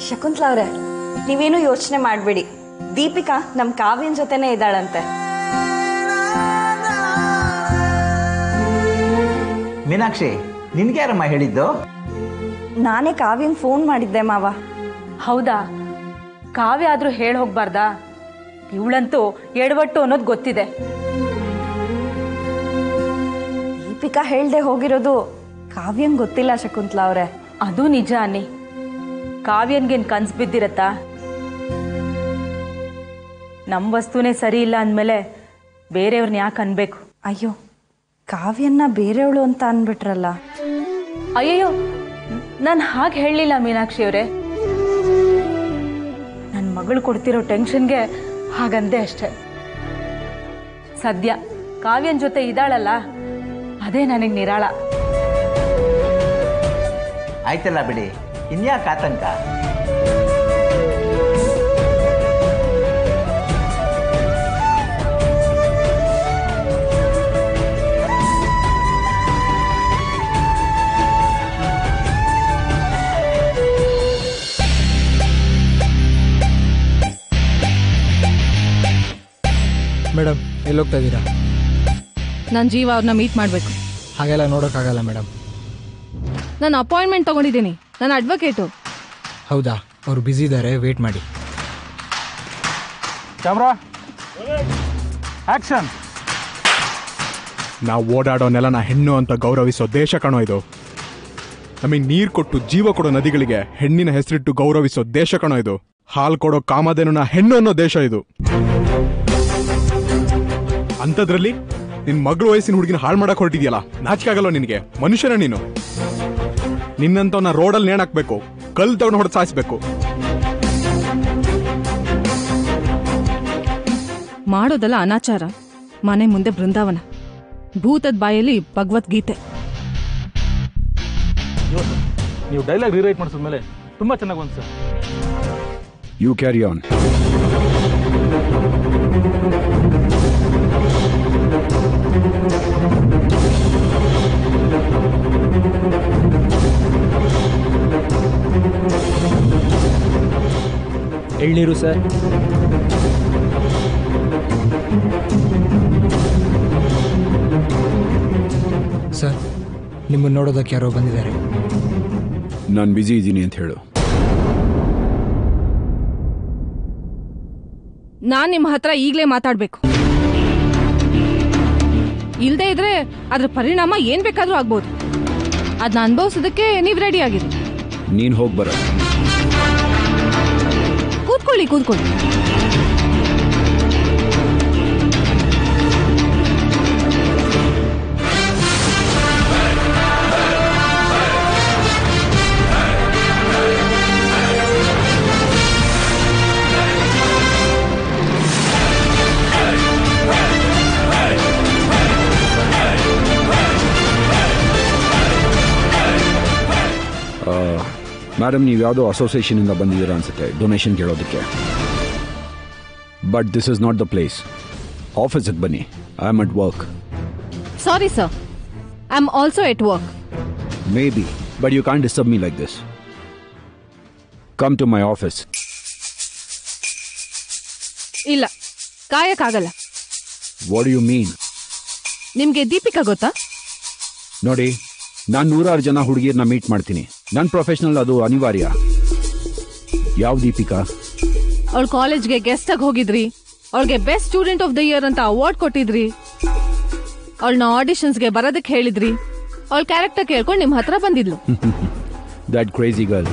ಶಕುಂತಲಾ ಅವ್ರೆ, ನೀವೇನು ಯೋಚನೆ ಮಾಡಬೇಡಿ. ದೀಪಿಕಾ ನಮ್ ಕಾವ್ಯನ್ ಜೊತೆನೇ ಇದ್ದಾಳಂತೆ. ಮೀನಾಕ್ಷಿ, ನಿನ್ಗೆ ಯಾರಮ್ಮ ಹೇಳಿದ್ದು? ನಾನೇ ಕಾವ್ಯನ್ ಫೋನ್ ಮಾಡಿದ್ದೆ ಮಾವ. ಹೌದಾ? ಕಾವ್ಯ ಆದ್ರೂ ಹೇಳಿ ಹೋಗ್ಬಾರ್ದಾ? ಇವಳಂತೂ ಎಡವಟ್ಟು ಅನ್ನೋದು ಗೊತ್ತಿದೆ. ದೀಪಿಕಾ ಹೇಳ್ದೆ ಹೋಗಿರೋದು ಕಾವ್ಯಂಗ್ ಗೊತ್ತಿಲ್ಲ ಶಕುಂತಲಾ ಅವ್ರೆ. ಅದು ನಿಜ ಅನ್ನಿ. ಕಾವ್ಯನ್ಗೇನ್ ಕನ್ಸು ಬಿದ್ದಿರತ್ತಾ? ನಮ್ಮ ವಸ್ತುನೇ ಸರಿ ಇಲ್ಲ ಅಂದಮೇಲೆ ಬೇರೆಯವ್ರನ್ನ ಯಾಕೆ ಅನ್ಬೇಕು? ಅಯ್ಯೋ, ಕಾವ್ಯನ್ನ ಬೇರೆಯವಳು ಅಂತ ಅನ್ಬಿಟ್ರಲ್ಲ. ಅಯ್ಯಯ್ಯೋ, ನಾನು ಹಾಗೆ ಹೇಳಲಿಲ್ಲ ಮೀನಾಕ್ಷಿ ಅವರೇ. ನನ್ನ ಮಗಳು ಕೊಡ್ತಿರೋ ಟೆನ್ಷನ್ಗೆ ಹಾಗಂದೆ ಅಷ್ಟೆ. ಸದ್ಯ ಕಾವ್ಯನ ಜೊತೆ ಇದ್ದಾಳಲ್ಲ, ಅದೇ ನನಗೆ ನಿರಾಳ. ಆಯ್ತಲ್ಲ ಬಿಡಿ, ಇನ್ಯಾಕೆ ಆತಂಕ? ಮೇಡಮ್, ಎಲ್ಲೋಗ್ತಾ ಇದ್ದೀರಾ? ನಾನು ಜೀವ ಅವ್ರನ್ನ ಮೀಟ್ ಮಾಡಬೇಕು. ಹಾಗೆಲ್ಲ ನೋಡೋಕ್ಕಾಗಲ್ಲ ಮೇಡಮ್. ನಾನು ಅಪಾಯಿಂಟ್ಮೆಂಟ್ ತೊಗೊಂಡಿದ್ದೀನಿ. ನಾನು ಅಡ್ವೊಕೇಟು. ಹೌದಾ? ಅವರು ಬ್ಯುಸಿ ಇದ್ದಾರೆ, ವೇಟ್ ಮಾಡಿ. Camera action. ನಾವು ಓಡಾಡೋ ನೆಲನ ಹೆಣ್ಣು ಅಂತ ಗೌರವಿಸೋ ದೇಶ ಕಣೋ ಇದು. ನಮಗೆ ನೀರು ಕೊಟ್ಟು ಜೀವ ಕೊಡೋ ನದಿಗಳಿಗೆ ಹೆಣ್ಣಿನ ಹೆಸರಿಟ್ಟು ಗೌರವಿಸೋ ದೇಶ ಕಣೋ ಇದು. ಹಾಲು ಕೊಡೋ ಕಾಮಧೇನುನ ಹೆಣ್ಣು ಅನ್ನೋ ದೇಶ ಇದು. ಅಂಥದ್ರಲ್ಲಿ ನಿನ್ ಮಗಳು ವಯಸ್ಸಿನ ಹುಡುಗಿನ ಹಾಳು ಮಾಡಕ್ ಹೊರಟಿದ್ಯಲ್ಲ, ನಾಚಿಕೆ ಆಗಲ್ಲ ನಿನಗೆ? ಮನುಷ್ಯನ ನೀನು? ನಿನ್ನಂತವನ್ನ ರೋಡಲ್ಲಿ ನೇಣಾಕ್ಬೇಕು, ಕಲ್ಲು ತಗೊಂಡು ಹೊಡೆದು ಸಾಯಿಸ್ಬೇಕು. ಮಾಡೋದಲ್ಲ ಅನಾಚಾರ, ಮನೆ ಮುಂದೆ ಬೃಂದಾವನ, ಭೂತದ ಬಾಯಲ್ಲಿ ಭಗವದ್ಗೀತೆ. ನೀವು ಡೈಲಾಗ್ ರೀರೈಟ್ ಮಾಡಿಸಿದ್ಮೇಲೆ ತುಂಬಾ ಚೆನ್ನಾಗಿ ಬಂತು ಸರ್. You carry on. ಎಳ್ನೀರು ಸರ್. ಸರ್, ನಿಮ್ಮನ್ನು ನೋಡೋದಕ್ಕೆ ಯಾರೋ ಬಂದಿದ್ದಾರೆ. ನಾನು ಬ್ಯುಸಿ ಇದ್ದೀನಿ ಅಂತ ಹೇಳು. ನಾನು ನಿಮ್ಮ ಹತ್ರ ಈಗಲೇ ಮಾತಾಡಬೇಕು. ಇಲ್ಲದೆ ಇದ್ರೆ ಅದ್ರ ಪರಿಣಾಮ ಏನ್ ಬೇಕಾದ್ರೂ ಆಗ್ಬೋದು. ಅದನ್ನ ಅನುಭವಿಸೋದಕ್ಕೆ ನೀವು ರೆಡಿ ಆಗಿರಿ. ನೀನು ಹೋಗಿ ಬರ. ಕೂತ್ಕೊಳ್ಳಿ. ಮೇಡಮ್, ನೀವು ಯಾವುದೋ ಅಸೋಸಿಯೇಷನಿಂದ ಬಂದಿದ್ದೀರಾ ಅನ್ಸುತ್ತೆ ಡೊನೇಷನ್ ಕೇಳೋದಕ್ಕೆ. But this is not the place. ಆಫೀಸಿಗೆ ಬನ್ನಿ. I am at work. Sorry sir, I am also at work. Maybe, but you can't disturb me like this. Come to my office. ಇಲ್ಲ, ಕಾಯಕ್ಕಾಗಲ್ಲ. What you mean? ನಿಮ್ಗೆ ದೀಪಿಕಾ ಗೊತ್ತಾ? ನೋಡಿ, ನಾನು 100 ಜನ ಹುಡುಗಿಯರನ್ನ meet ಮಾಡ್ತೀನಿ. ನನ್ನ ಪ್ರೊಫೆಷನಲ್ ಅದು ಅನಿವಾರ್ಯ. ಯಾವ ದೀಪಿಕಾ? ಅವಳು ಕಾಲೇಜ್ಗೆ ಗೆಸ್ಟ್ ಆಗಿ ಹೋಗಿದ್ರಿ. ಅವಳಿಗೆ best student of the year ಅಂತ ಅವಾರ್ಡ್ ಕೊಟ್ಟಿದ್ರಿ. ಅವಳನ್ನ ಆಡಿಷನ್ಸ್ಗೆ ಬರೋದಕ್ಕೆ ಹೇಳಿದ್ರಿ. ಅವಳ ಕ್ಯಾರೆಕ್ಟರ್ ಕೇಳ್ಕೊಂಡು ನಿಮ್ಮ ಹತ್ರ ಬಂದಿದ್ಲು. ದಟ್ ಕ್ರೇಜಿ ಗರ್ಲ್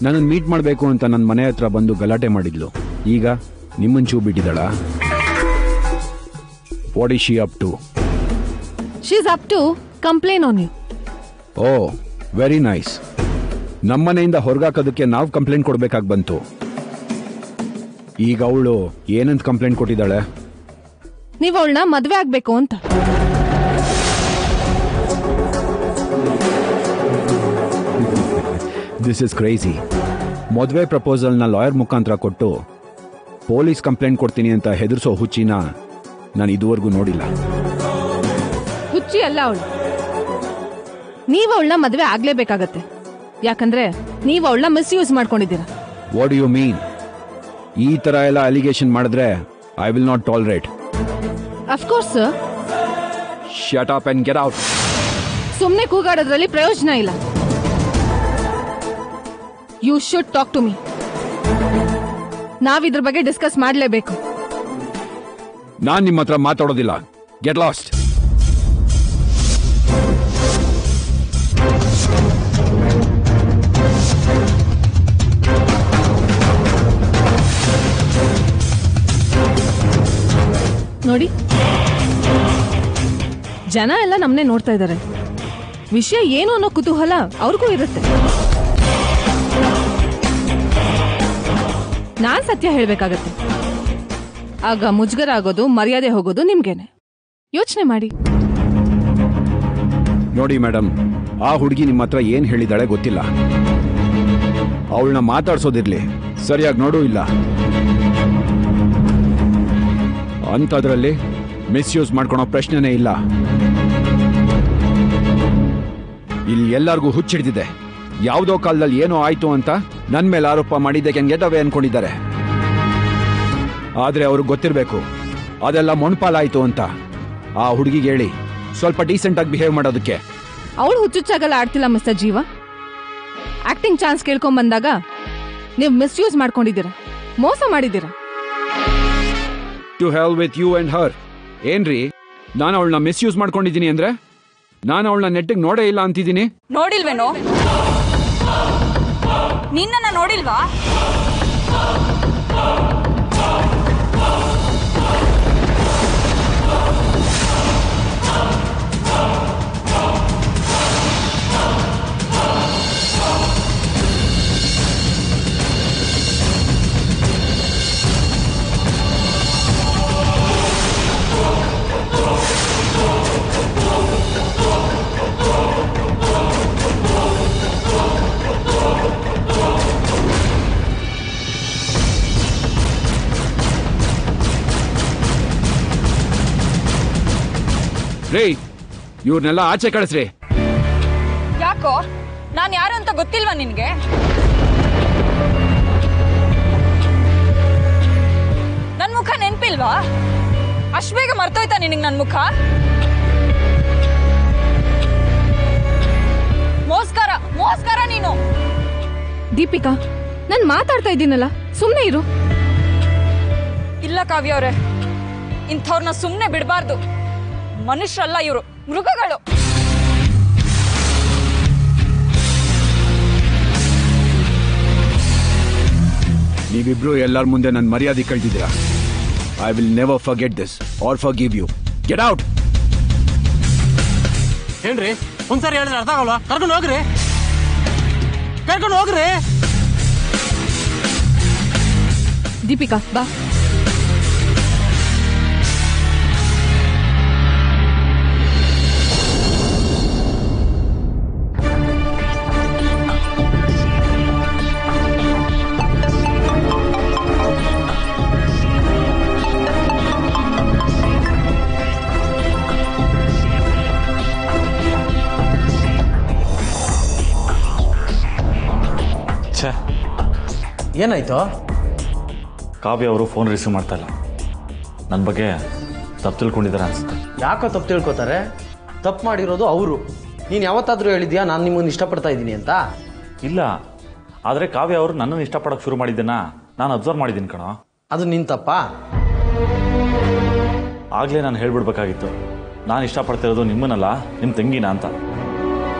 ನನ್ನನ್ನು ಮೀಟ್ ಮಾಡಬೇಕು ಅಂತ ನನ್ನ ಮನೆ ಹತ್ರ ಬಂದು ಗಲಾಟೆ ಮಾಡಿದ್ಲು. ಈಗ ನಿಮ್ಮನ್ನು ಚೂ ಬಿಟ್ಟಿದ್ದಾಳ? What is she up to? She is up to complain on you. Oh, very nice. ನಮ್ಮನೆಯಿಂದ ಹೊರಗಾಕೋದಕ್ಕೆ ನಾವು ಕಂಪ್ಲೇಂಟ್ ಕೊಡ್ಬೇಕಾಗಿ ಬಂತು. ಈಗ ಅವಳು ಏನಂತ ಕಂಪ್ಲೇಂಟ್ ಕೊಟ್ಟಿದ್ದಾಳೆ? ನೀವು ಅವಳನ್ನ ಮದುವೆ ಆಗ್ಬೇಕು ಅಂತ. This is crazy. ಮದುವೆ ಪ್ರಪೋಸಲ್ನ ಲಾಯರ್ ಮುಖಾಂತರ ಕೊಟ್ಟು ಪೊಲೀಸ್ ಕಂಪ್ಲೇಂಟ್ ಕೊಡ್ತೀನಿ ಅಂತ ಹೆದರ್ಸೋ ಹುಚ್ಚಿನ ನಾನು ಇದುವರೆಗೂ ನೋಡಿಲ್ಲ. ಹುಚ್ಚಿ ಅಲ್ಲ ಅವಳು. ನೀವು ಅವಳನ್ನ ಮದುವೆ ಆಗ್ಲೇಬೇಕಾಗತ್ತೆ. ಯಾಕಂದ್ರೆ ನೀವು ಅವಳನ್ನ ಮಿಸ್ಯೂಸ್ ಮಾಡ್ಕೊಂಡಿದ್ದೀರಾ. What do you mean? ಈ ತರ ಎಲ್ಲ ಅಲಿಗೇಷನ್ ಮಾಡಿದ್ರೆ I will not tolerate. Of course sir. Shut up and get out. ಸುಮ್ಮನೆ ಕೂಗಾಡೋದ್ರಲ್ಲಿ ಪ್ರಯೋಜನ ಇಲ್ಲ. You should talk to me. ನಾವಿದ್ರ ಬಗ್ಗೆ ಡಿಸ್ಕಸ್ ಮಾಡಲೇಬೇಕು. ನಾನ್ ನಿಮ್ಮ ಹತ್ರ ಮಾತಾಡೋದಿಲ್ಲ. Get lost. ನೋಡಿ, ಜನ ಎಲ್ಲ ನಮ್ಮನ್ನೇ ನೋಡ್ತಾ ಇದ್ದಾರೆ. ವಿಷಯ ಏನು ಅನ್ನೋ ಕುತೂಹಲ ಅವ್ರಿಗೂ ಇರುತ್ತೆ. ನಾನ್ ಸತ್ಯ ಹೇಳ್ಬೇಕಾಗತ್ತೆ. ಆಗ ಮುಜುಗರ ಆಗೋದು, ಮರ್ಯಾದೆ ಹೋಗೋದು ನಿಮ್ಗೇನೆ. ಯೋಚನೆ ಮಾಡಿ. ನೋಡಿ ಮೇಡಮ್, ಆ ಹುಡುಗಿ ನಿಮ್ಮ ಹತ್ರ ಏನ್ ಹೇಳಿದಾಳೆ ಗೊತ್ತಿಲ್ಲ. ಅವಳನ್ನ ಮಾತಾಡ್ಸೋದಿರ್ಲಿ, ಸರಿಯಾಗಿ ನೋಡೂ ಇಲ್ಲ. ಅಂಥದ್ರಲ್ಲಿ ಮಿಸ್ಯೂಸ್ ಮಾಡ್ಕೊಳೋ ಪ್ರಶ್ನೆನೇ ಇಲ್ಲ. ಇಲ್ಲಿ ಎಲ್ಲರಿಗೂ ಹುಚ್ಚಿಡ್ದಿದೆ. ಯಾವುದೋ ಕಾಲದಲ್ಲಿ ಏನೋ ಆಯ್ತು ಅಂತ ನನ್ನ ಮೇಲೆ ಆರೋಪ ಮಾಡಿದ್ದೆ ಕ್ಯಾನ್ ಗೆಟ್ ಅವೇ ಅನ್ಕೊಂಡಿದ್ದಾರೆ. ಆದ್ರೆ ಅವ್ರಿಗೆ ಗೊತ್ತಿರಬೇಕು ಅದೆಲ್ಲ ಮೊಣಪಾಲಾಯ್ತು ಅಂತ. ಆ ಹುಡುಗಿಗೆ ಹೇಳಿ ಸ್ವಲ್ಪ ಡೀಸೆಂಟ್ ಆಗಿ ಬಿಹೇವ್ ಮಾಡೋದಕ್ಕೆ. ಅವಳು ಹುಚ್ಚುಚ್ಚಾಗಲ್ಲ ಆಡ್ತಿಲ್ಲ ಮಿಸ್ಟರ್ ಜೀವ. ಆಕ್ಟಿಂಗ್ ಚಾನ್ಸ್ ಕೇಳ್ಕೊಂಡ್ ಬಂದಾಗ ನೀವು ಮಿಸ್ಯೂಸ್ ಮಾಡ್ಕೊಂಡಿದ್ದೀರಾ, ಮೋಸ ಮಾಡಿದ್ದೀರಾ. To hell with you and her. ಏನ್ರಿ, ನಾನು ಅವಳನ್ನ ಮಿಸ್ಯೂಸ್ ಮಾಡ್ಕೊಂಡಿದ್ದೀನಿ ಅಂದ್ರೆ? ನಾನು ಅವಳನ್ನ ನೆಟ್ಟಿಗೆ ನೋಡೇ ಇಲ್ಲ ಅಂತಿದ್ದೀನಿ. ನೋಡಿಲ್ವೇನೋ? ನಿನ್ನ ನೋಡಿಲ್ವಾ? ರೇ, ಇವ್ರನ್ನೆಲ್ಲ ಆಚೆ ಕಳಿಸ್ರಿ. ಯಾಕೋ, ನಾನ್ ಯಾರು ಅಂತ ಗೊತ್ತಿಲ್ವಾ ನಿನ್ಗೆ? ನನ್ ಮುಖ ನೆನ್ಪಿಲ್ವಾ? ಅಷ್ಟು ಬೇಗ ಮರ್ತೋಯ್ತಾ ನಿನಗ್ ನನ್ ಮುಖ? ಮೋಸ್ಕರ ನೀನು. ದೀಪಿಕಾ, ನಾನ್ ಮಾತಾಡ್ತಾ ಇದ್ದೀನಲ್ಲ, ಸುಮ್ನೆ ಇರು. ಇಲ್ಲ ಕಾವ್ಯ ಅವ್ರೆ, ಇಂಥವ್ರನ್ನ ಸುಮ್ನೆ ಬಿಡಬಾರ್ದು. ಮನುಷ್ಯರಲ್ಲ ಇವರು, ಮೃಗಗಳು. ನೀವಿಬ್ರು ಎಲ್ಲರ ಮುಂದೆ ನನ್ನ ಮರ್ಯಾದೆ ಕಳ್ತಿದ್ದೀರಾ. I will never forget this or forgive you. Get out. ಏನ್ರಿ, ಒಂದ್ಸರಿ ಹೇಳಿದ್ರೆ ಅರ್ಥ ಆಗಲ್ವಾ? ಕರ್ಕೊಂಡು ಹೋಗ್ರಿ. ದೀಪಿಕಾ ಬಾ. ಏನಾಯ್ತು? ಕಾವ್ಯ ಅವರು ಫೋನ್ ರಿಸೀವ್ ಮಾಡ್ತಾ ಇಲ್ಲ. ನನ್ನ ಬಗ್ಗೆ ತಪ್ಪು ತಿಳ್ಕೊಂಡಿದ್ದಾರೆ ಅನ್ಸುತ್ತೆ. ಯಾಕೋ ತಪ್ಪು ತಿಳ್ಕೊತಾರೆ? ತಪ್ಪು ಮಾಡಿರೋದು ಅವರು. ನೀನು ಯಾವತ್ತಾದರೂ ಹೇಳಿದ್ಯಾ ನಾನು ನಿಮ್ಮನ್ನು ಇಷ್ಟಪಡ್ತಾ ಇದ್ದೀನಿ ಅಂತ? ಇಲ್ಲ, ಆದರೆ ಕಾವ್ಯ ಅವರು ನನ್ನನ್ನು ಇಷ್ಟಪಡೋಕೆ ಶುರು ಮಾಡಿದ್ದನ್ನ ನಾನು ಅಬ್ಸರ್ವ್ ಮಾಡಿದ್ದೀನಿ ಕಣೋ. ಅದು ನಿನ್ನ ತಪ್ಪಾ? ಆಗಲೇ ನಾನು ಹೇಳ್ಬಿಡ್ಬೇಕಾಗಿತ್ತು, ನಾನು ಇಷ್ಟಪಡ್ತಿರೋದು ನಿಮ್ಮನ್ನಲ್ಲ, ನಿಮ್ಮ ತಂಗಿನ ಅಂತ.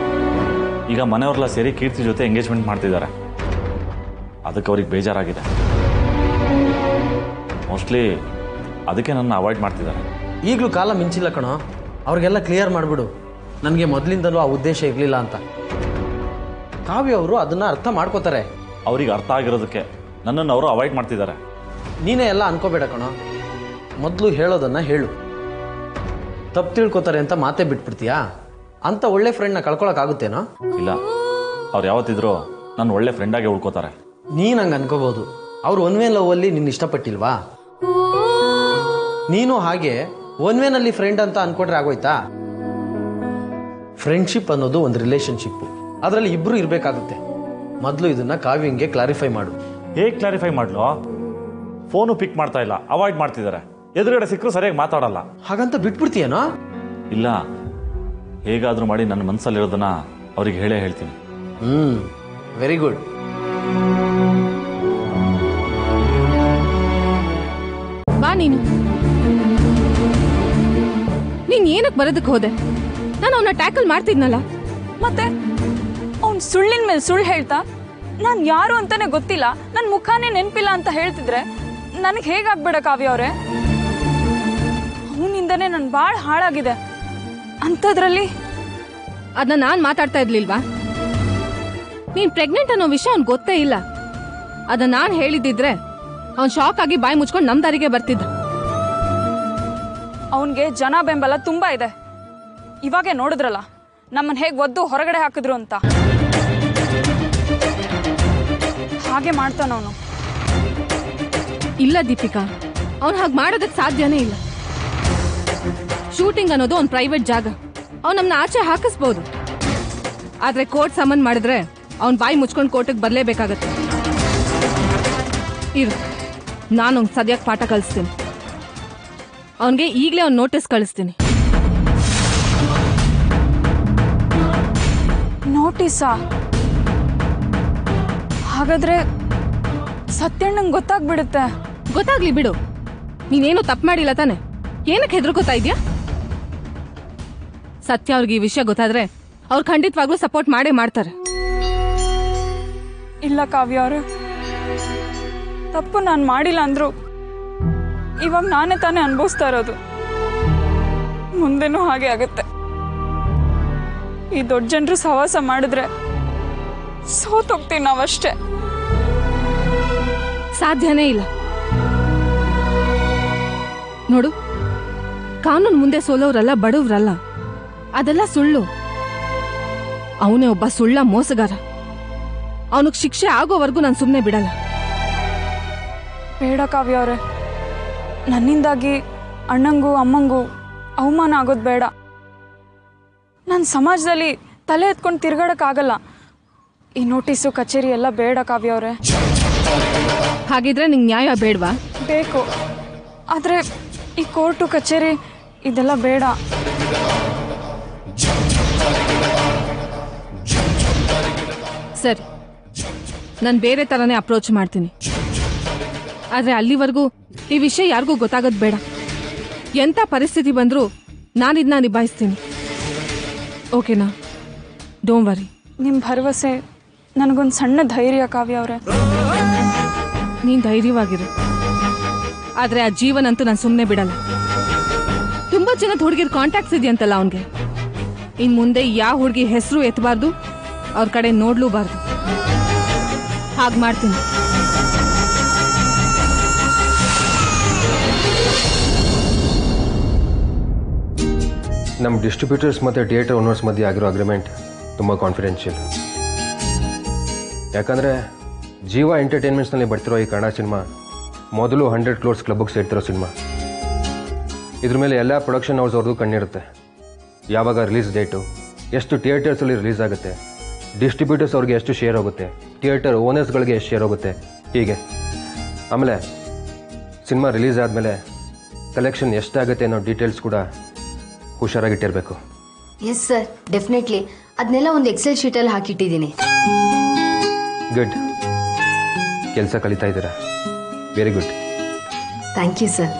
ಈಗ ಮನೆಯವರೆಲ್ಲ ಸೇರಿ ಕೀರ್ತಿ ಜೊತೆ ಎಂಗೇಜ್ಮೆಂಟ್ ಮಾಡ್ತಿದ್ದಾರೆ. ಅದಕ್ಕೆ ಅವ್ರಿಗೆ ಬೇಜಾರಾಗಿದೆ. ಮೋಸ್ಟ್ಲಿ ಅದಕ್ಕೆ ನನ್ನ ಅವಾಯ್ಡ್ ಮಾಡ್ತಿದ್ದಾರೆ. ಈಗಲೂ ಕಾಲ ಮಿಂಚಿಲ್ಲ ಕಣೋ. ಅವ್ರಿಗೆಲ್ಲ ಕ್ಲಿಯರ್ ಮಾಡಿಬಿಡು, ನನಗೆ ಮೊದಲಿಂದಲೂ ಆ ಉದ್ದೇಶ ಇರಲಿಲ್ಲ ಅಂತ. ಕಾವ್ಯ ಅವರು ಅದನ್ನು ಅರ್ಥ ಮಾಡ್ಕೋತಾರೆ. ಅವ್ರಿಗೆ ಅರ್ಥ ಆಗಿರೋದಕ್ಕೆ ನನ್ನನ್ನು ಅವರು ಅವಾಯ್ಡ್ ಮಾಡ್ತಿದ್ದಾರೆ. ನೀನೇ ಎಲ್ಲ ಅನ್ಕೋಬೇಡ ಕಣೋ. ಮೊದಲು ಹೇಳೋದನ್ನು ಹೇಳು. ತಪ್ಪು ತಿಳ್ಕೊತಾರೆ ಅಂತ ಮಾತೇ ಬಿಟ್ಬಿಡ್ತೀಯಾ? ಅಂತ ಒಳ್ಳೆ ಫ್ರೆಂಡ್ನ ಕಳ್ಕೊಳಕ್ಕಾಗುತ್ತೇನೋ? ಇಲ್ಲ, ಅವ್ರು ಯಾವತ್ತಿದ್ರೂ ನನ್ನ ಒಳ್ಳೆ ಫ್ರೆಂಡಾಗೆ ಉಳ್ಕೋತಾರೆ. ನೀನು ಹಂಗೆ ಅನ್ಕೋಬೋದು. ಅವ್ರು ಒನ್ ವೇ ಲವ್ವಲ್ಲಿ ನಿನ್ನ ಇಷ್ಟಪಟ್ಟಿಲ್ವಾ? ನೀನು ಹಾಗೆ ಒನ್ ವೇನಲ್ಲಿ ಫ್ರೆಂಡ್ ಅಂತ ಅನ್ಕೊಂಡ್ರೆ ಆಗೋಯ್ತಾ? ಫ್ರೆಂಡ್ಶಿಪ್ ಅನ್ನೋದು ಒಂದು ರಿಲೇಶನ್ಶಿಪ್ಪು. ಅದರಲ್ಲಿ ಇಬ್ಬರು ಇರಬೇಕಾಗುತ್ತೆ. ಮೊದಲು ಇದನ್ನು ಕಾವ್ಯಂಗೆ ಕ್ಲಾರಿಫೈ ಮಾಡು. ಹೇಗೆ ಕ್ಲಾರಿಫೈ ಮಾಡ್ಲು? ಫೋನು ಪಿಕ್ ಮಾಡ್ತಾ ಇಲ್ಲ, ಅವಾಯ್ಡ್ ಮಾಡ್ತಿದ್ದಾರೆ. ಎದುರುಗಡೆ ಸಿಕ್ಕರು ಸರಿಯಾಗಿ ಮಾತಾಡಲ್ಲ. ಹಾಗಂತ ಬಿಟ್ಬಿಡ್ತೀಯನೋ? ಇಲ್ಲ, ಹೇಗಾದರೂ ಮಾಡಿ ನನ್ನ ಮನಸ್ಸಲ್ಲಿರೋದನ್ನ ಅವ್ರಿಗೆ ಹೇಳೇ ಹೇಳ್ತೀನಿ. Very good. ಬಾ ನೀನು ಏನಕ್ಕೆ ಬರೋದಕ್ಕೆ ಹೋದೆ? ನಾನು ಅವನ್ನ ಟ್ಯಾಕಲ್ ಮಾಡ್ತಿದ್ನಲ್ಲ. ಮತ್ತೆ ಅವ್ನು ಸುಳ್ಳಿನ ಮೇಲೆ ಸುಳ್ಳು ಹೇಳ್ತಾ ನಾನು ಯಾರು ಅಂತಾನೆ ಗೊತ್ತಿಲ್ಲ, ನನ್ನ ಮುಖಾನೇ ನೆನಪಿಲ್ಲ ಅಂತ ಹೇಳ್ತಿದ್ರೆ ನನಗೆ ಹೇಗಾಗ್ಬೇಡ ಕಾವ್ಯ ಅವರೇ? ಅವನಿಂದನೇ ನಾನು ಭಾಳ ಹಾಳಾಗಿದೆ. ಅಂಥದ್ರಲ್ಲಿ ಅದನ್ನ ನಾನು ಮಾತಾಡ್ತಾ ಇರ್ಲಿಲ್ವಾ? ನೀನ್ ಪ್ರೆಗ್ನೆಂಟ್ ಅನ್ನೋ ವಿಷಯ ಅವ್ನ್ ಗೊತ್ತೇ ಇಲ್ಲ. ಅದನ್ನ ನಾನು ಹೇಳಿದ್ದಿದ್ರೆ ಅವ್ನ್ ಶಾಕ್ ಆಗಿ ಬಾಯಿ ಮುಚ್ಕೊಂಡು ನಮ್ ದಾರಿಗೆ ಬರ್ತಿದ್ದ. ಅವನಿಗೆ ಜನ ಬೆಂಬಲ ತುಂಬಾ ಇದೆ. ಇವಾಗೆ ನೋಡಿದ್ರಲ್ಲ ನಮ್ಮನ್ನ ಹೇಗೆ ಒದ್ದು ಹೊರಗಡೆ ಹಾಕಿದ್ರು ಅಂತ. ಹಾಗೆ ಮಾಡ್ತಾನವನು. ಇಲ್ಲ ದೀಪಿಕಾ, ಅವ್ನು ಹಾಗೆ ಮಾಡೋದಕ್ಕೆ ಸಾಧ್ಯನೇ ಇಲ್ಲ. ಶೂಟಿಂಗ್ ಅನ್ನೋದು ಒಂದು ಪ್ರೈವೇಟ್ ಜಾಗ. ಅವ್ನು ನಮ್ಮನ್ನ ಆಚೆ ಹಾಕಿಸ್ಬೋದು, ಆದ್ರೆ ಕೋರ್ಟ್ ಸಮನ್ ಮಾಡಿದ್ರೆ ಅವ್ನ್ ಬಾಯಿ ಮುಚ್ಕೊಂಡು ಕೋರ್ಟಿಗೆ ಬರಲೇಬೇಕಾಗತ್ತೆ. ಇರು, ನಾನು ಸದ್ಯಕ್ಕೆ ಪಾಠ ಕಲಿಸ್ತೀನಿ. ಅವನಿಗೆ ಈಗಲೇ ಅವ್ನು ನೋಟಿಸ್ ಕಳಿಸ್ತೀನಿ. ನೋಟಿಸಾ? ಹಾಗಾದ್ರೆ ಸತ್ಯಣ್ಣಂಗೆ ಗೊತ್ತಾಗ್ಬಿಡುತ್ತೆ. ಗೊತ್ತಾಗ್ಲಿ ಬಿಡು, ನೀನೇನು ತಪ್ಪು ಮಾಡಿಲ್ಲ ತಾನೆ? ಏನಕ್ಕೆ ಹೆದರ್ಕೋತಾ ಇದ್ಯಾ? ಸತ್ಯ ಅವ್ರಿಗೆ ಈ ವಿಷಯ ಗೊತ್ತಾದ್ರೆ ಅವ್ರು ಖಂಡಿತವಾಗ್ಲೂ ಸಪೋರ್ಟ್ ಮಾಡೇ ಮಾಡ್ತಾರೆ. ಇಲ್ಲ ಕಾವ್ಯ ಅವ್ರೆ, ತಪ್ಪು ನಾನು ಮಾಡಿಲ್ಲ ಅಂದ್ರು ಇವಾಗ ನಾನೇ ತಾನೇ ಅನುಭವಿಸ್ತಾ ಇರೋದು. ಮುಂದೆನೂ ಹಾಗೆ ಆಗುತ್ತೆ. ಈ ದೊಡ್ಡ ಜನರು ಸಹವಾಸ ಮಾಡಿದ್ರೆ ಸೋತೋಗ್ತೀವಿ ನಾವಷ್ಟೇ. ಸಾಧ್ಯನೇ ಇಲ್ಲ. ನೋಡು, ಕಾನೂನು ಮುಂದೆ ಸೋಲೋರಲ್ಲ, ಬಡವ್ರಲ್ಲ. ಅದೆಲ್ಲ ಸುಳ್ಳು. ಅವನೇ ಒಬ್ಬ ಸುಳ್ಳ ಮೋಸಗಾರ. ಅವನಿಗೆ ಶಿಕ್ಷೆ ಆಗೋವರೆಗೂ ನಾನು ಸುಮ್ಮನೆ ಬಿಡಲ್ಲ. ಬೇಡ ಕಾವ್ಯ ಅವ್ರೆ, ನನ್ನಿಂದಾಗಿ ಅಣ್ಣಂಗೂ ಅಮ್ಮಂಗೂ ಅವಮಾನ ಆಗೋದು ಬೇಡ. ನಾನು ಸಮಾಜದಲ್ಲಿ ತಲೆ ಎತ್ಕೊಂಡು ತಿರ್ಗಾಡಕ್ಕಾಗಲ್ಲ. ಈ ನೋಟಿಸು ಕಚೇರಿ ಎಲ್ಲ ಬೇಡ ಕಾವ್ಯ ಅವ್ರೆ. ಹಾಗಿದ್ರೆ ನಿಂಗೆ ನ್ಯಾಯ ಬೇಡವಾ? ಬೇಕು, ಆದರೆ ಈ ಕೋರ್ಟು ಕಚೇರಿ ಇದೆಲ್ಲ ಬೇಡ. ಸರಿ, ನಾನು ಬೇರೆ ಥರನೇ ಅಪ್ರೋಚ್ ಮಾಡ್ತೀನಿ. ಆದರೆ ಅಲ್ಲಿವರೆಗೂ ಈ ವಿಷಯ ಯಾರಿಗೂ ಗೊತ್ತಾಗೋದು ಬೇಡ. ಎಂಥ ಪರಿಸ್ಥಿತಿ ಬಂದರೂ ನಾನು ಇದನ್ನ ನಿಭಾಯಿಸ್ತೀನಿ. ಓಕೆನಾ? Don't worry. ನಿಮ್ಮ ಭರವಸೆ ನನಗೊಂದು ಸಣ್ಣ ಧೈರ್ಯ ಕಾವ್ಯ ಅವರೇ. ನೀನು ಧೈರ್ಯವಾಗಿರು, ಆದರೆ ಆ ಜೀವನಂತೂ ನಾನು ಸುಮ್ಮನೆ ಬಿಡಲ್ಲ. ತುಂಬ ಜನದ ಹುಡುಗಿರ ಕಾಂಟ್ಯಾಕ್ಟ್ಸ್ ಇದೆಯಂತಲ್ಲ ಅವನಿಗೆ. ಇನ್ನು ಮುಂದೆ ಯಾವ ಹುಡುಗಿ ಹೆಸರು ಎತ್ತಬಾರ್ದು, ಅವ್ರ ಕಡೆ ನೋಡ್ಲೂಬಾರ್ದು. ಹಾಗೆ ಮಾಡ್ತೀನಿ. ನಮ್ಮ ಡಿಸ್ಟ್ರಿಬ್ಯೂಟರ್ಸ್ ಮತ್ತು ಥಿಯೇಟರ್ ಓನರ್ಸ್ ಮಧ್ಯೆ ಆಗಿರೋ ಅಗ್ರಿಮೆಂಟ್ ತುಂಬ ಕಾನ್ಫಿಡೆನ್ಷಿಯಲ್. ಯಾಕಂದರೆ ಜೀವ ಎಂಟರ್ಟೈನ್ಮೆಂಟ್ಸ್ನಲ್ಲಿ ಬರ್ತಿರೋ ಈ ಕನ್ನಡ ಸಿನಿಮಾ ಮೊದಲು 100 crores ಕ್ಲಬ್ಗೆ ಸೇರ್ತಿರೋ ಸಿನಿಮಾ. ಇದ್ರ ಮೇಲೆ ಎಲ್ಲ ಪ್ರೊಡಕ್ಷನ್ ಹೌಸ್ ಅವ್ರದ್ದು ಕಣ್ಣಿರುತ್ತೆ. ಯಾವಾಗ ರಿಲೀಸ್ ಡೇಟು, ಎಷ್ಟು ಥಿಯೇಟರ್ಸಲ್ಲಿ ರಿಲೀಸ್ ಆಗುತ್ತೆ, ಡಿಸ್ಟ್ರಿಬ್ಯೂಟರ್ಸ್ ಅವ್ರಿಗೆ ಎಷ್ಟು ಶೇರ್ ಹೋಗುತ್ತೆ, ಥಿಯೇಟರ್ ಓನರ್ಸ್ಗಳಿಗೆ ಎಷ್ಟು ಶೇರ್ ಹೋಗುತ್ತೆ, ಹೀಗೆ. ಆಮೇಲೆ ಸಿನಿಮಾ ರಿಲೀಸ್ ಆದಮೇಲೆ ಕಲೆಕ್ಷನ್ ಎಷ್ಟಾಗುತ್ತೆ ಅನ್ನೋ ಡೀಟೇಲ್ಸ್ ಕೂಡ ಹುಷಾರಾಗಿಟ್ಟಿರಬೇಕು. Yes sir, definitely. ಅದನ್ನೆಲ್ಲ ಒಂದು ಎಕ್ಸೆಲ್ ಶೀಟಲ್ಲಿ ಹಾಕಿಟ್ಟಿದ್ದೀನಿ. ಗುಡ್, ಕೆಲಸ ಕಲಿತಾ ಇದ್ದೀರಾ. Very good. Thank you sir.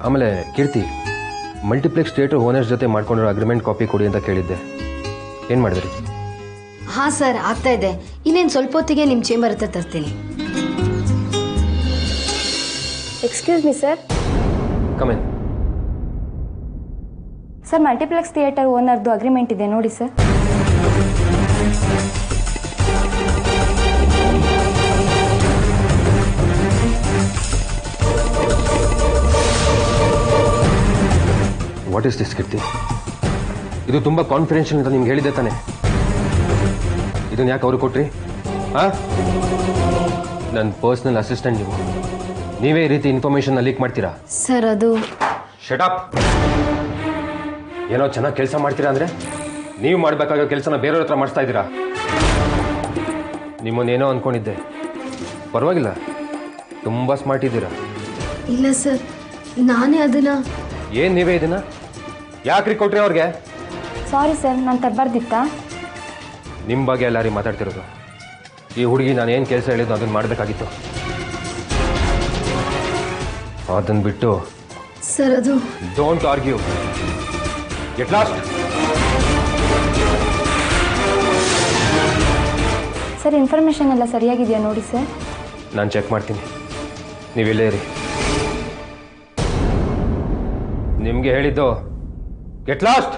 ಆಮೇಲೆ ಕೀರ್ತಿ, ಮಲ್ಟಿಪ್ಲೆಕ್ಸ್ ಥಿಯೇಟರ್ ಓನರ್ಸ್ ಜೊತೆ ಮಾಡ್ಕೊಂಡಿರೋ ಅಗ್ರಿಮೆಂಟ್ ಕಾಪಿ ಕೊಡಿ ಅಂತ ಕೇಳಿದ್ದೆ, ಏನು ಮಾಡಿದ್ರಿ? ಹಾಂ ಸರ್, ಆಗ್ತಾ ಇದೆ. ಇನ್ನೇನು ಸ್ವಲ್ಪ ಹೊತ್ತಿಗೆ ನಿಮ್ಮ ಚೇಂಬರ್ ಹತ್ರ ತರ್ತೀನಿ. Excuse me sir. Come in. Sir, multiplex theatre ಓನರ್ದು ಅಗ್ರಿಮೆಂಟ್ ಇದೆ ನೋಡಿ sir. What is this Keerthi? ಇದು ತುಂಬ ಕಾನ್ಫಿಡೆನ್ಷಿಯಲ್ ಅಂತ ನಿಮ್ಗೆ ಹೇಳಿದ್ದೆ ತಾನೆ? ಇದನ್ನು ಯಾಕೆ ಅವ್ರಿಗೆ ಕೊಟ್ರಿ? ಹಾಂ, ನನ್ನ ಪರ್ಸ್ನಲ್ ಅಸಿಸ್ಟೆಂಟ್ ನೀವು. ನೀವೇ ಈ ರೀತಿ ಇನ್ಫಾರ್ಮೇಷನ್ನ ಲೀಕ್ ಮಾಡ್ತೀರಾ? ಸರ್, ಅದು ಶಟ್ ಅಪ್. ಏನೋ ಚೆನ್ನಾಗಿ ಕೆಲಸ ಮಾಡ್ತೀರಾ ಅಂದರೆ ನೀವು ಮಾಡಬೇಕಾಗೋ ಕೆಲಸನ ಬೇರೆಯವ್ರ ಹತ್ರ ಮಾಡಿಸ್ತಾ ಇದ್ದೀರಾ. ನಿಮ್ಮನ್ನೇನೋ ಅಂದ್ಕೊಂಡಿದ್ದೆ, ಪರವಾಗಿಲ್ಲ, ತುಂಬ ಸ್ಮಾರ್ಟ್ ಇದ್ದೀರಾ. ಇಲ್ಲ ಸರ್, ನಾನೇ ಅದನ್ನ. ಏನು ನೀವೇ ಇದನ್ನ ಯಾಕ್ರಿ ಕೊಟ್ರಿ ಅವ್ರಿಗೆ? ಸಾರಿ ಸರ್, ನಾನು ತರಬಾರ್ದಿತ್ತಾ? ನಿಮ್ಮ ಬಗ್ಗೆ ಎಲ್ಲಾರಿ ಮಾತಾಡ್ತಿರೋದು. ಈ ಹುಡುಗಿ ನಾನು ಏನು ಕೆಲಸ ಹೇಳಿದ್ದು ಅದನ್ನು ಮಾಡಬೇಕಾಗಿತ್ತು. ಅದನ್ನು ಬಿಟ್ಟು ಸರ್ ಅದು don't argue, get lost. Sir, information ಎಲ್ಲ ಸರಿಯಾಗಿದೆಯಾ ನೋಡಿ ಸರ್. ನಾನು ಚೆಕ್ ಮಾಡ್ತೀನಿ, ನೀವೆಲ್ಲೇ ಇರಿ. ನಿಮಗೆ ಹೇಳಿದ್ದು ಗೆಟ್ ಲಾಸ್ಟ್.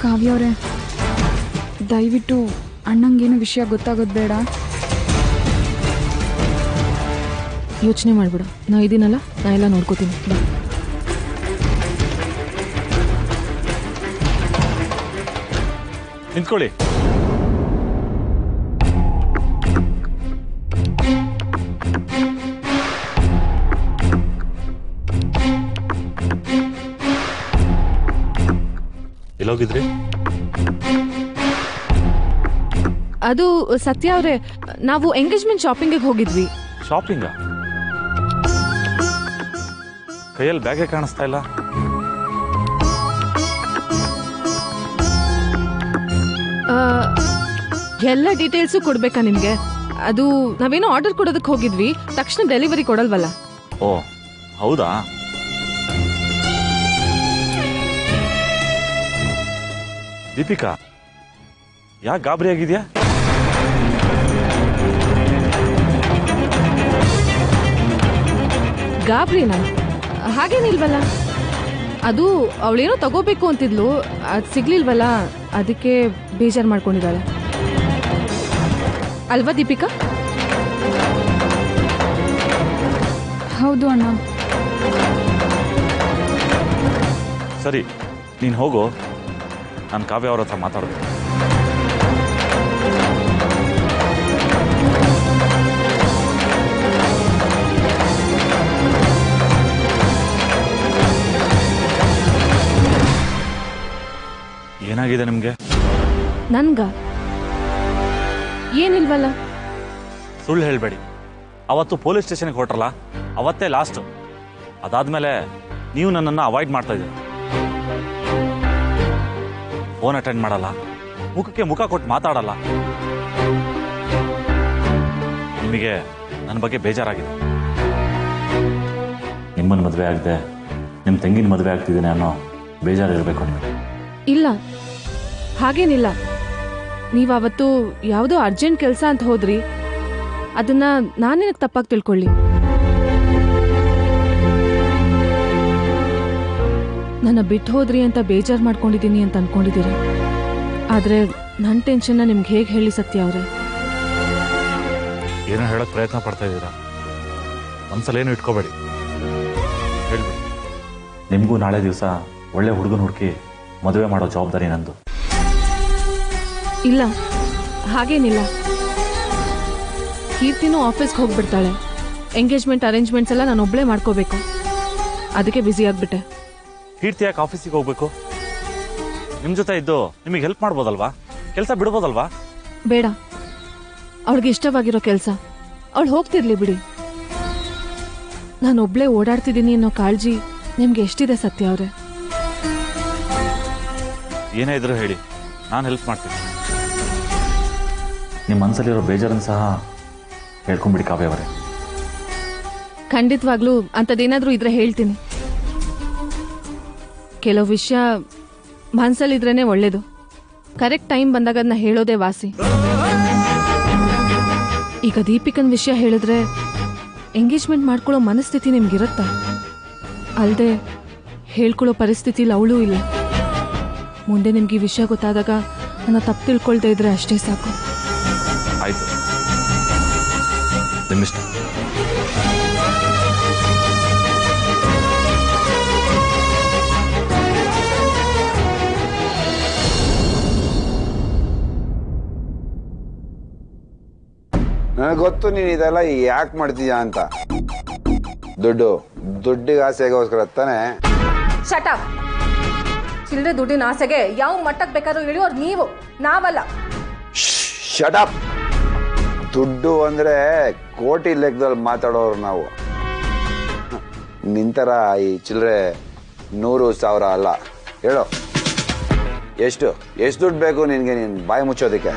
ಕಾವ್ಯ ಅವರೇ, ದಯವಿಟ್ಟು ಅಣ್ಣಂಗೇನು ವಿಷಯ ಗೊತ್ತಾಗೋದು ಬೇಡ. ಯೋಚನೆ ಮಾಡ್ಬೇಡ, ನಾ ಇದೀನಲ್ಲ, ನಾ ಎಲ್ಲ ನೋಡ್ಕೋತೀನಿ. ಬಾ. ನಿಂತ್ಕೊಳ್ಳಿ. ಎಲ್ಲೋಗಿದ್ರಿ? ಅದು ಸತ್ಯ ಅವರೇ, ನಾವು ಎಂಗೇಜ್ಮೆಂಟ್ ಶಾಪಿಂಗಿಗೆ ಹೋಗಿದ್ವಿ. ಶಾಪಿಂಗ? ಕೈಯಲ್ಲಿ ಬ್ಯಾಗೇ ಕಾಣಿಸ್ತಾ ಇಲ್ಲ. ಎಲ್ಲ ಡೀಟೇಲ್ಸು ಕೊಡ್ಬೇಕಾ ನಿಮ್ಗೆ? ಅದು ನಾವೇನೋ ಆರ್ಡರ್ ಕೊಡೋದಕ್ಕೆ ಹೋಗಿದ್ವಿ, ತಕ್ಷಣ ಡೆಲಿವರಿ ಕೊಡಲ್ವಲ್ಲ. ಓ ಹೌದಾ? ದೀಪಿಕಾ, ಯಾಕೆ ಗಾಬರಿ ಆಗಿದ್ಯಾ? ಗಾಬರಿನಾ? ಹಾಗೇನಿಲ್ವಲ್ಲ. ಅದು ಅವಳೇನೋ ತಗೋಬೇಕು ಅಂತಿದ್ಲು, ಅದು ಸಿಗ್ಲಿಲ್ವಲ್ಲ, ಅದಕ್ಕೆ ಬೇಜಾರು ಮಾಡ್ಕೊಂಡಿದ್ದಾಳೆ ಅಲ್ವಾ ದೀಪಿಕಾ? ಹೌದು ಅಣ್ಣ. ಸರಿ, ನೀನು ಹೋಗು, ನಾನು ಕಾವ್ಯ ಅವ್ರ ಹತ್ರ ಮಾತಾಡ್ಬೇಕು. ಏನಾಗಿದೆ ನಿಮ್ಗೆ? ನನ್ಗ ಏನಿಲ್ವಲ್ಲ. ಸುಳ್ಳು ಹೇಳ್ಬೇಡಿ. ಅವತ್ತು ಪೊಲೀಸ್ ಸ್ಟೇಷನ್ಗೆ ಹೊರಟ್ರಲ್ಲ, ಅವತ್ತೇ ಲಾಸ್ಟ್. ಅದಾದ್ಮೇಲೆ ನೀವು ನನ್ನನ್ನು ಅವಾಯ್ಡ್ ಮಾಡ್ತಾ ಇದ್ದೀರಿ. ಫೋನ್ ಅಟೆಂಡ್ ಮಾಡಲ್ಲ, ಮುಖಕ್ಕೆ ಮುಖ ಕೊಟ್ಟು ಮಾತಾಡಲ್ಲ. ನಿಮಗೆ ನನ್ನ ಬಗ್ಗೆ ಬೇಜಾರಾಗಿದೆ. ನಿಮ್ಮನ್ನ ಮದುವೆ ಆಗದೆ ನಿಮ್ಮ ತಂಗಿನ ಮದುವೆ ಆಗ್ತಿದ್ದೀನಿ ಅನ್ನೋ ಬೇಜಾರಿರಬೇಕು ನಿಮಗೆ. ಇಲ್ಲ, ಹಾಗೇನಿಲ್ಲ. ನೀವಾವತ್ತು ಯಾವುದೋ ಅರ್ಜೆಂಟ್ ಕೆಲಸ ಅಂತ ಹೋದ್ರಿ, ಅದನ್ನ ನಾನೇನಕ್ಕೆ ತಪ್ಪಾಗಿ ತಿಳ್ಕೊಳ್ಳಿ. ನನ್ನ ಬಿಟ್ಟು ಹೋದ್ರಿ ಅಂತ ಬೇಜಾರು ಮಾಡ್ಕೊಂಡಿದ್ದೀನಿ ಅಂತ ಅನ್ಕೊಂಡಿದ್ದೀರಿ. ಆದ್ರೆ ನನ್ನ ಟೆನ್ಷನ್ನ ನಿಮ್ಗೆ ಹೇಗೆ ಹೇಳಿ ಸತ್ಯ ಅವ್ರೆ? ಏನೋ ಹೇಳಕ್ ಪ್ರಯತ್ನ ಪಡ್ತಾ ಇದ್ದೀರಾ, ಒಂದ್ಸಲೇನು ಇಟ್ಕೋಬೇಡಿ. ಹೇಳ್ಬೇಡಿ. ನಿಮಗೂ ನಾಳೆ ದಿವಸ ಒಳ್ಳೆ ಹುಡುಗನ ಹುಡುಕಿ ಮದುವೆ ಮಾಡೋ ಜವಾಬ್ದಾರಿ ನಂದು. ಇಲ್ಲ, ಹಾಗೇನಿಲ್ಲ. ಕೀರ್ತಿನೂ ಆಫೀಸ್ಗೆ ಹೋಗ್ಬಿಡ್ತಾಳೆ. ಎಂಗೇಜ್ಮೆಂಟ್ ಅರೇಂಜ್ಮೆಂಟ್ಸ್ ಎಲ್ಲ ನಾನು ಒಬ್ಳೇ ಮಾಡ್ಕೋಬೇಕು. ಅದಕ್ಕೆ ಬ್ಯುಸಿ ಆಗ್ಬಿಟ್ಟೆ. ಕೀರ್ತಿ ಯಾಕೆ ಆಫೀಸಿಗೆ ಹೋಗ್ಬೇಕು? ನಿಮ್ಮ ಜೊತೆ ಇದ್ದು ನಿಮಗೆ ಹೆಲ್ಪ್ ಮಾಡ್ಬೋದಲ್ವಾ? ಕೆಲಸ ಬಿಡ್ಬೋದಲ್ವಾ? ಬೇಡ, ಅವಳಿಗೆ ಇಷ್ಟವಾಗಿರೋ ಕೆಲಸ ಅವಳು ಹೋಗ್ತಿರ್ಲಿ ಬಿಡಿ. ನಾನು ಒಬ್ಳೇ ಓಡಾಡ್ತಿದ್ದೀನಿ ಅನ್ನೋ ಕಾಳಜಿ ನಿಮ್ಗೆ ಎಷ್ಟಿದೆ ಸತ್ಯ ಅವ್ರೆ? ಏನೇ ಇದ್ರು ಹೇಳಿ, ನಾನು ಹೆಲ್ಪ್ ಮಾಡ್ತೀನಿ. ನಿಮ್ಮ ಮನಸ್ಸಲ್ಲಿರೋ ಬೇಜಾರನ್ನು ಸಹ ಹೇಳ್ಕೊಂಬಿಡಿ ಕಾವ್ಯ ಅವರೇ. ಖಂಡಿತವಾಗ್ಲೂ ಅಂಥದ್ದೇನಾದ್ರೂ ಇದ್ರೆ ಹೇಳ್ತೀನಿ. ಕೆಲವು ವಿಷಯ ಮನಸ್ಸಲ್ಲಿದ್ರೇನೆ ಒಳ್ಳೇದು. ಕರೆಕ್ಟ್ ಟೈಮ್ ಬಂದಾಗ ಅದನ್ನ ಹೇಳೋದೇ ವಾಸಿ. ಈಗ ದೀಪಿಕನ್ ವಿಷಯ ಹೇಳಿದ್ರೆ ಎಂಗೇಜ್ಮೆಂಟ್ ಮಾಡ್ಕೊಳ್ಳೋ ಮನಸ್ಥಿತಿ ನಿಮ್ಗಿರುತ್ತಾ? ಅಲ್ಲದೆ ಹೇಳ್ಕೊಳ್ಳೋ ಪರಿಸ್ಥಿತಿಲಿ ಅವಳೂ ಇಲ್ಲ. ಮುಂದೆ ನಿಮ್ಗೆ ಈ ವಿಷಯ ಗೊತ್ತಾದಾಗ ನನ್ನ ತಪ್ಪು ತಿಳ್ಕೊಳ್ತಾ ಇದ್ರೆ ಅಷ್ಟೇ ಸಾಕು. ಆಯ್ತು ನಿಮ್ಮಿಷ್ಟ. ನನಗೆ ಗೊತ್ತು ನೀನು ಇದೆಲ್ಲ ಯಾಕೆ ಮಾಡ್ತೀಯಾ ಅಂತ. ದುಡ್ಡಿಗೆ ಆಸೆಗೋಸ್ಕರ ತಾನೆ. ಶಟ ಚಿಲ್ಲರೆ ದುಡ್ಡಿನ ಆಸೆಗೆ ಯಾವ ಮಟ್ಟಕ್ಕೆ ಬೇಕಾದ್ರೂ ಇಳಿಯೋರು ನೀವು, ನಾವಲ್ಲ. ಶಟಪ್. ದುಡ್ಡು ಅಂದ್ರೆ ಕೋಟಿ ಲೆಕ್ಕದಲ್ಲಿ ಮಾತಾಡೋರು ನಾವು. ನಿಂತರ ಈ ಚಿಲ್ಲರೆ 100,000 ಅಲ್ಲ. ಹೇಳೋ ಎಷ್ಟು ದುಡ್ಡು ಬೇಕು ನಿನ್ಗೆ, ನೀನ್ ಬಾಯಿ ಮುಚ್ಚೋದಕ್ಕೆ?